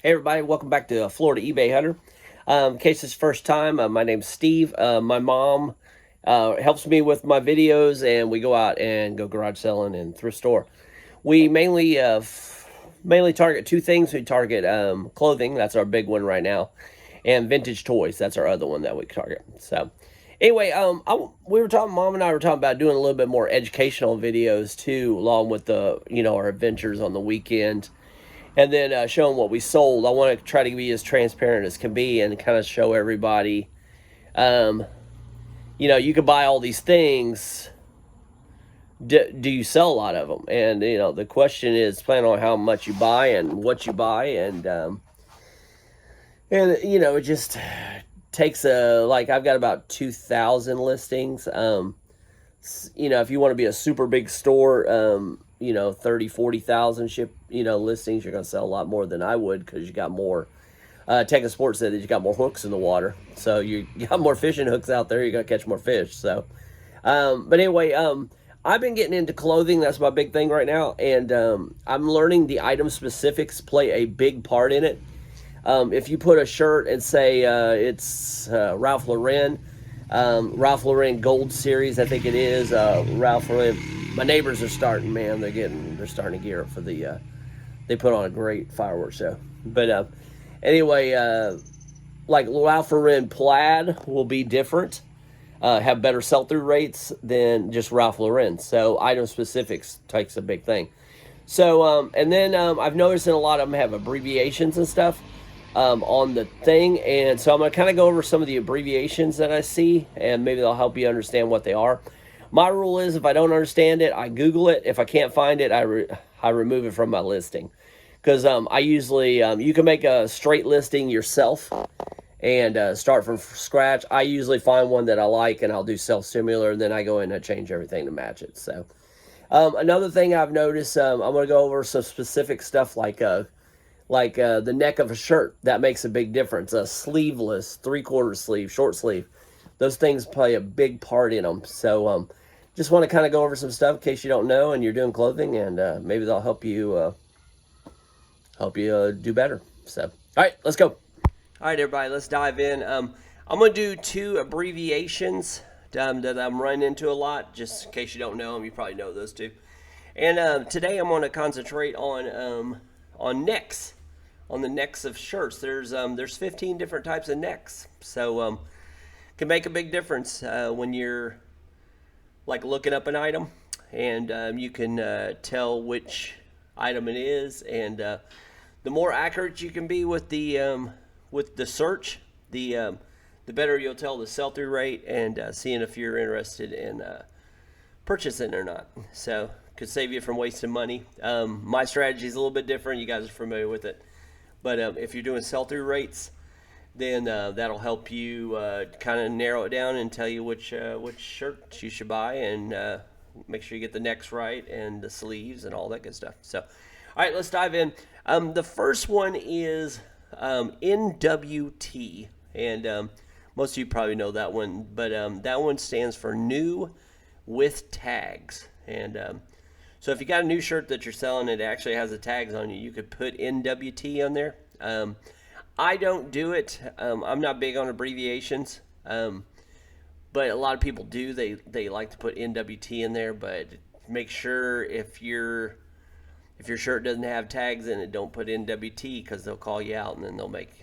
Hey everybody, welcome back to Florida eBay Hunter. In case it's first time, my name's Steve. My mom helps me with my videos, and we go out and go garage selling and thrift store. We mainly target two things. We target clothing, that's our big one right now, and vintage toys. That's our other one that we target. So, anyway, Mom and I were talking about doing a little bit more educational videos too, along with our adventures on the weekend and then showing what we sold. I want to try to be as transparent as can be and kind of show everybody, um, you can buy all these things. Do you sell a lot of them? And the question is, plan on how much you buy and what you buy, and it just takes a like I've got about 2,000 listings. If you want to be a super big store, 30, 40,000 listings, you're going to sell a lot more than I would because you got more. Texas Sports said that you got more hooks in the water. So you got more fishing hooks out there, you're going to catch more fish. So, but anyway, I've been getting into clothing. That's my big thing right now. And I'm learning the item specifics play a big part in it. If you put a shirt and say it's Ralph Lauren Gold Series, I think it is. Ralph Lauren. My neighbors are starting, man. They're starting to gear up for the. They put on a great fireworks show. But anyway, like Ralph Lauren plaid will be different. Have better sell through rates than just Ralph Lauren. So item specifics takes a big thing. So and then I've noticed that a lot of them have abbreviations and stuff on the thing, and so I'm going to kind of go over some of the abbreviations that I see, and maybe they'll help you understand what they are. My rule is if I don't understand it, I Google it. If I can't find it, I remove it from my listing. Because I usually, you can make a straight listing yourself and start from scratch. I usually find one that I like and I'll do self-similar, and then I go in and change everything to match it. So another thing I've noticed, I'm going to go over some specific stuff like the neck of a shirt. That makes a big difference. A sleeveless, three-quarter sleeve, short sleeve. Those things play a big part in them. So just want to kind of go over some stuff in case you don't know and you're doing clothing, and maybe they'll help you do better. So, all right, let's go. All right, everybody, let's dive in. I'm going to do two abbreviations that I'm running into a lot, just in case you don't know them. You probably know those two. And today I'm going to concentrate on necks, on the necks of shirts. There's 15 different types of necks, so can make a big difference when you're like looking up an item, and you can tell which item it is, and the more accurate you can be with the search, the better you'll tell the sell-through rate and seeing if you're interested in purchasing or not. So could save you from wasting money. My strategy is a little bit different. You guys are familiar with it, but if you're doing sell-through rates, then that'll help you kind of narrow it down and tell you which shirts you should buy, and make sure you get the necks right and the sleeves and all that good stuff. So, all right, let's dive in. The first one is NWT, and most of you probably know that one, but that one stands for new with tags. And so if you got a new shirt that you're selling, it actually has the tags on you. You could put NWT on there. I don't do it. I'm not big on abbreviations, but a lot of people do. They like to put NWT in there, but make sure if your shirt doesn't have tags in it, don't put NWT, because they'll call you out and then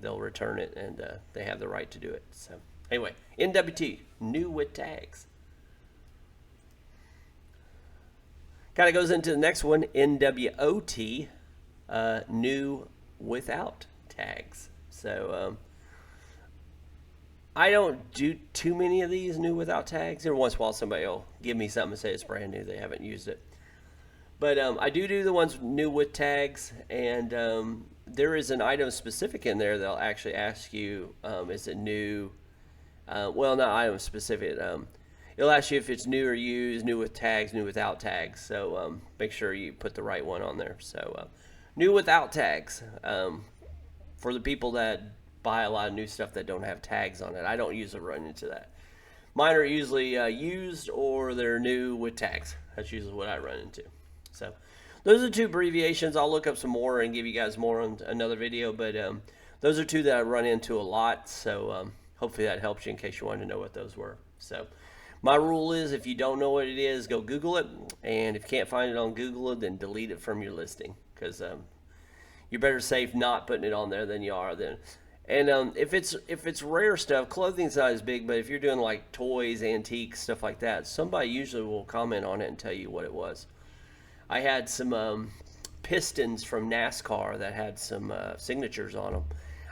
they'll return it, and they have the right to do it. So anyway, NWT, new with tags. Kind of goes into the next one, NWOT, new without tags. So I don't do too many of these new without tags. Every once in a while somebody will give me something and say it's brand new, they haven't used it. But I do the ones new with tags, and there is an item specific in there that'll actually ask you, is it new? Well, not item specific. It'll ask you if it's new or used, new with tags, new without tags. So make sure you put the right one on there. So new without tags. For the people that buy a lot of new stuff that don't have tags on it, I don't usually run into that. Mine are usually used, or they're new with tags. That's usually what I run into. So those are two abbreviations. I'll look up some more and give you guys more on another video, but those are two that I run into a lot. So hopefully that helps you in case you wanted to know what those were. So my rule is if you don't know what it is, go Google it. And if you can't find it on Google, then delete it from your listing, because you're better safe not putting it on there than you are then. And if it's rare stuff, clothing's not as big, but if you're doing like toys, antiques, stuff like that, somebody usually will comment on it and tell you what it was. I had some pistons from NASCAR that had some signatures on them.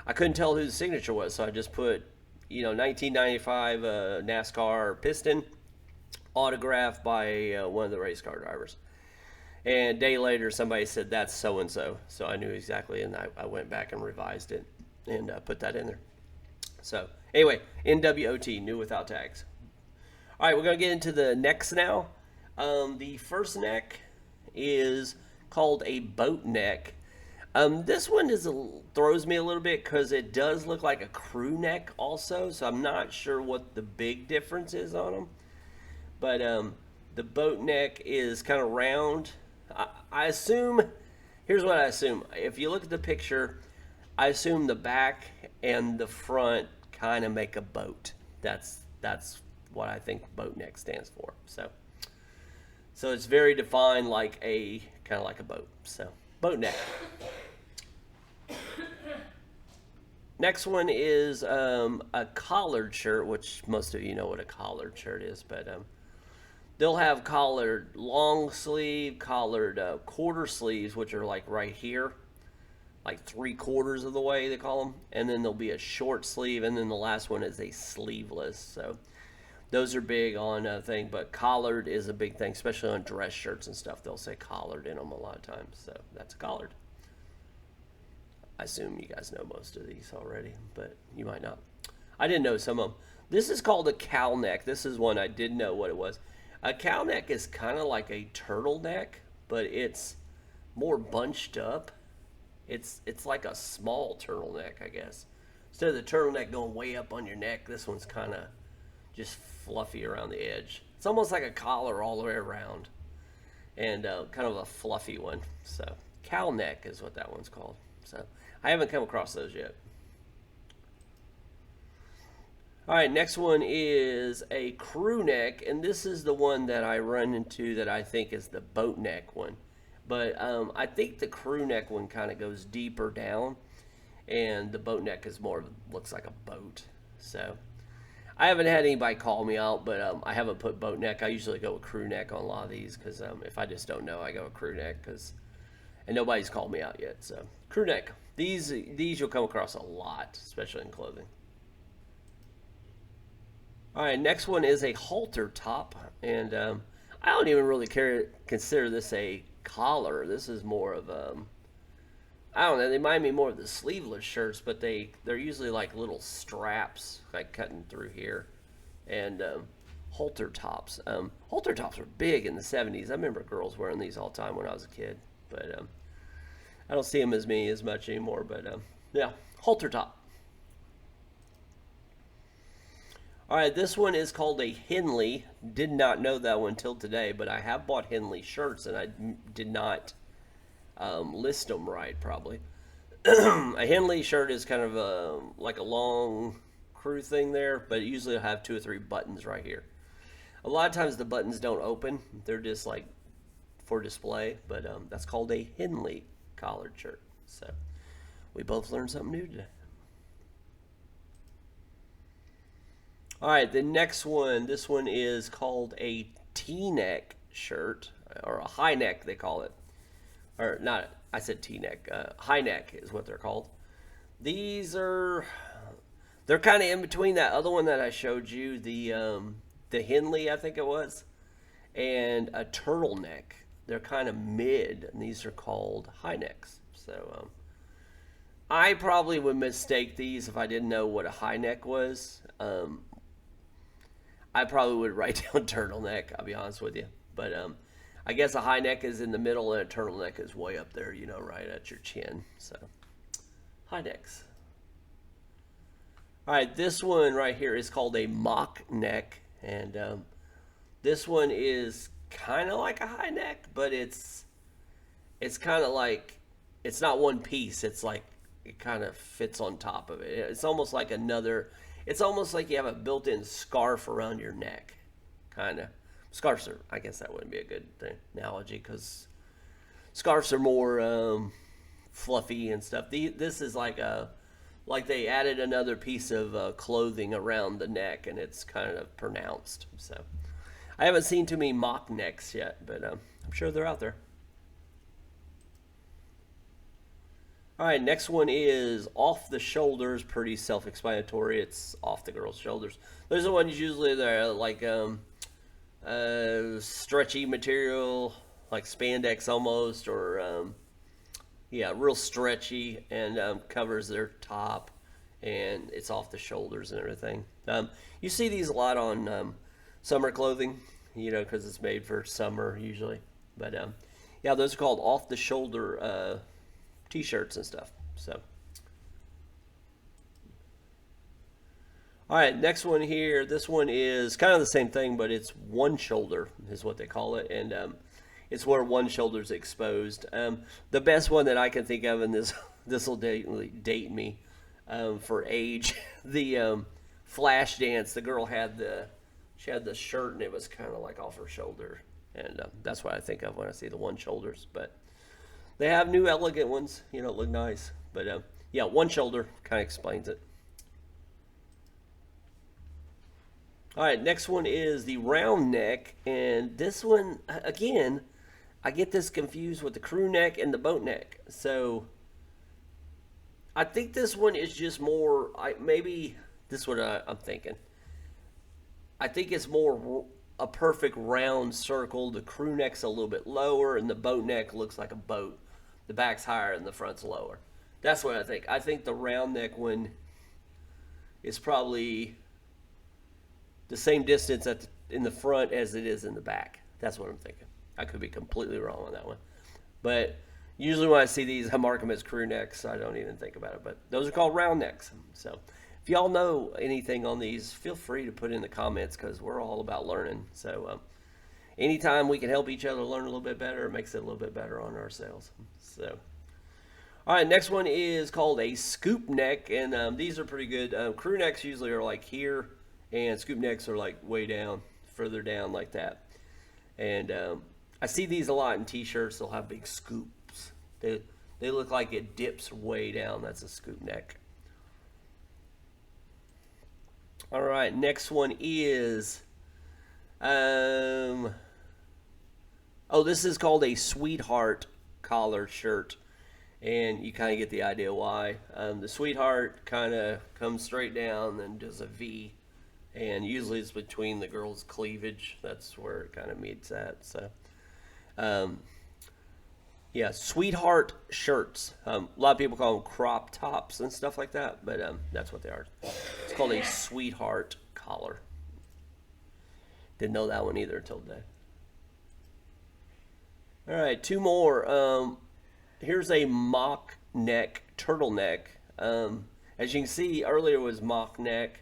I couldn't tell who the signature was, so I just put, 1995 NASCAR piston, autographed by one of the race car drivers. And a day later, somebody said, that's so-and-so. So I knew exactly, and I went back and revised it and put that in there. So anyway, NWOT, new without tags. All right, we're going to get into the necks now. The first neck is called a boat neck. This one throws me a little bit because it does look like a crew neck also, so I'm not sure what the big difference is on them. But the boat neck is kind of round. I assume, here's what I assume. If you look at the picture, I assume the back and the front kind of make a boat. That's what I think boat neck stands for. So it's very defined, like kind of like a boat. So boat neck. Next one is a collared shirt, which most of you know what a collared shirt is, but they'll have collared long sleeve, collared quarter sleeves, which are like right here, like 3/4 of the way they call them, and then there'll be a short sleeve, and then the last one is a sleeveless. So those are big on thing, but collared is a big thing, especially on dress shirts and stuff. They'll say collared in them a lot of times, so that's collared. I assume you guys know most of these already, but you might not. I didn't know some of them. This is called a cow neck. This is one I did know what it was. A cow neck is kind of like a turtleneck, but it's more bunched up. It's like a small turtleneck, I guess. Instead of the turtleneck going way up on your neck, this one's kind of just fluffy around the edge. It's almost like a collar all the way around, and kind of a fluffy one. So cow neck is what that one's called. So I haven't come across those yet. All right, next one is a crew neck, and this is the one that I run into that I think is the boat neck one. But I think the crew neck one kind of goes deeper down, and the boat neck is more, looks like a boat. So I haven't had anybody call me out, but I haven't put boat neck. I usually go with crew neck on a lot of these, because if I just don't know, I go with crew neck, and nobody's called me out yet. So crew neck, these you'll come across a lot, especially in clothing. All right, next one is a halter top, and I don't even really consider this a collar. This is more of I don't know. They remind me more of the sleeveless shirts, but they're usually like little straps, like cutting through here, and halter tops. Halter tops were big in the '70s. I remember girls wearing these all the time when I was a kid, but I don't see them as much anymore. But yeah, halter top. All right, this one is called a Henley. Did not know that one until today, but I have bought Henley shirts, and I did not list them right, probably. A Henley shirt is kind of like a long crew thing there, but it usually will have 2 or 3 buttons right here. A lot of times the buttons don't open. They're just like for display, but that's called a Henley collared shirt. So we both learned something new today. All right, the next one, this one is called a T-neck shirt, or a high neck they call it. Or not, I said T-neck, high neck is what they're called. They're kind of in between that other one that I showed you, the Henley, I think it was, and a turtleneck. They're kind of mid, and these are called high necks. So I probably would mistake these if I didn't know what a high neck was. I probably would write down turtleneck, I'll be honest with you. But I guess a high neck is in the middle and a turtleneck is way up there, right at your chin. So high necks. All right, this one right here is called a mock neck. And this one is kind of like a high neck, but it's it's kind of like it's not one piece. It's like it kind of fits on top of it. It's almost like another. It's almost like you have a built-in scarf around your neck, kind of. Scarves are. I guess that wouldn't be a good analogy because scarves are more fluffy and stuff. This is like they added another piece of clothing around the neck, and it's kind of pronounced. So I haven't seen too many mock necks yet, but I'm sure they're out there. All right, next one is off the shoulders. Pretty self-explanatory. It's off the girl's shoulders. Those are the ones usually they're like stretchy material, like spandex almost, or yeah, real stretchy and covers their top, and it's off the shoulders and everything. You see these a lot on summer clothing, because it's made for summer usually. But yeah, those are called off the shoulder t-shirts and stuff. So all right, next one here. This one is kind of the same thing, but it's one shoulder is what they call it, and it's where one shoulder's exposed. The best one that I can think of, and this will date me for age. The Flash Dance. The girl had the shirt, and it was kind of like off her shoulder, and that's what I think of when I see the one shoulders. But they have new elegant ones, look nice. But yeah, one shoulder kind of explains it. All right, next one is the round neck, and this one again, I get this confused with the crew neck and the boat neck. So I think this one is just more. Maybe this is what I'm thinking. I think it's more a perfect round circle. The crew neck's a little bit lower, and the boat neck looks like a boat. The back's higher and the front's lower. That's what I think. I think the round neck one is probably the same distance in the front as it is in the back. That's what I'm thinking. I could be completely wrong on that one. But usually when I see these, I mark them as crew necks. I don't even think about it. But those are called round necks. So if y'all know anything on these, feel free to put in the comments because we're all about learning. So anytime we can help each other learn a little bit better, it makes it a little bit better on ourselves. So, all right, next one is called a scoop neck, and these are pretty good. Crew necks usually are like here, and scoop necks are like way down, further down like that. And I see these a lot in t-shirts. They'll have big scoops. They look like it dips way down. That's a scoop neck. All right, next one is oh, this is called a sweetheart collar shirt, and you kind of get the idea why. The sweetheart kind of comes straight down and does a V, and usually it's between the girl's cleavage. That's where it kind of meets at. So yeah, sweetheart shirts. A lot of people call them crop tops and stuff like that, but that's what they are. It's called a sweetheart collar. Didn't know that one either until today. All right, two more. Here's a mock neck turtleneck. As you can see, earlier was mock neck.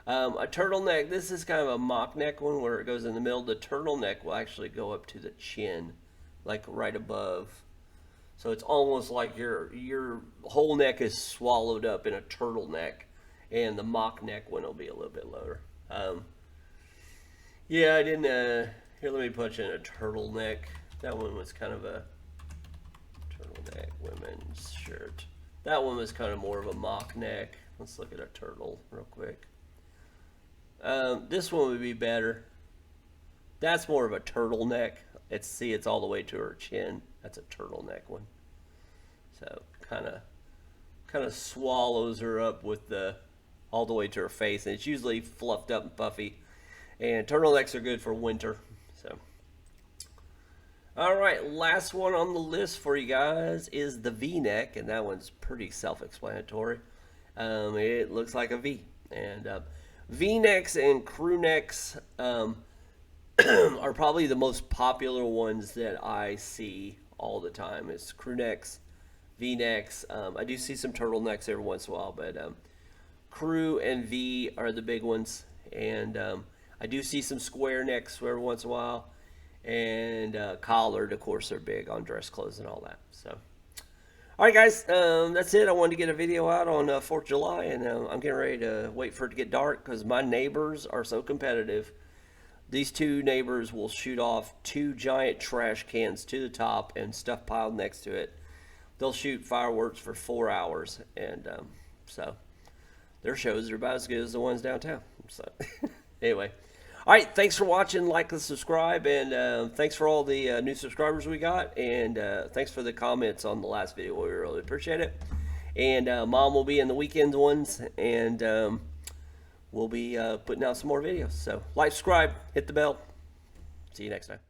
A turtleneck, this is kind of a mock neck one where it goes in the middle. The turtleneck will actually go up to the chin, like right above. So it's almost like your whole neck is swallowed up in a turtleneck, and the mock neck one will be a little bit lower. Yeah, I didn't. Here, let me put in a turtleneck. That one was kind of a turtleneck women's shirt. That one was kind of more of a mock neck. Let's look at a turtle real quick. This one would be better. That's more of a turtleneck. It's all the way to her chin. That's a turtleneck one. So kind of swallows her up with all the way to her face, and it's usually fluffed up and puffy. And turtlenecks are good for winter. So, all right, last one on the list for you guys is the V-neck, and that one's pretty self-explanatory. It looks like a V, and V-necks and crew necks are probably the most popular ones that I see all the time. It's crew necks, V-necks. I do see some turtlenecks every once in a while, but crew and V are the big ones, and I do see some square necks every once in a while, and collared. Of course, they're big on dress clothes and all that. So, all right, guys, that's it. I wanted to get a video out on 4th of July, and I'm getting ready to wait for it to get dark because my neighbors are so competitive. These two neighbors will shoot off 2 giant trash cans to the top and stuff piled next to it. They'll shoot fireworks for 4 hours, and so their shows are about as good as the ones downtown. So anyway, all right, thanks for watching. Like and subscribe, and thanks for all the new subscribers we got, and thanks for the comments on the last video. We really appreciate it. And Mom will be in the weekend ones, and we'll be putting out some more videos. So like, subscribe, hit the bell. See you next time.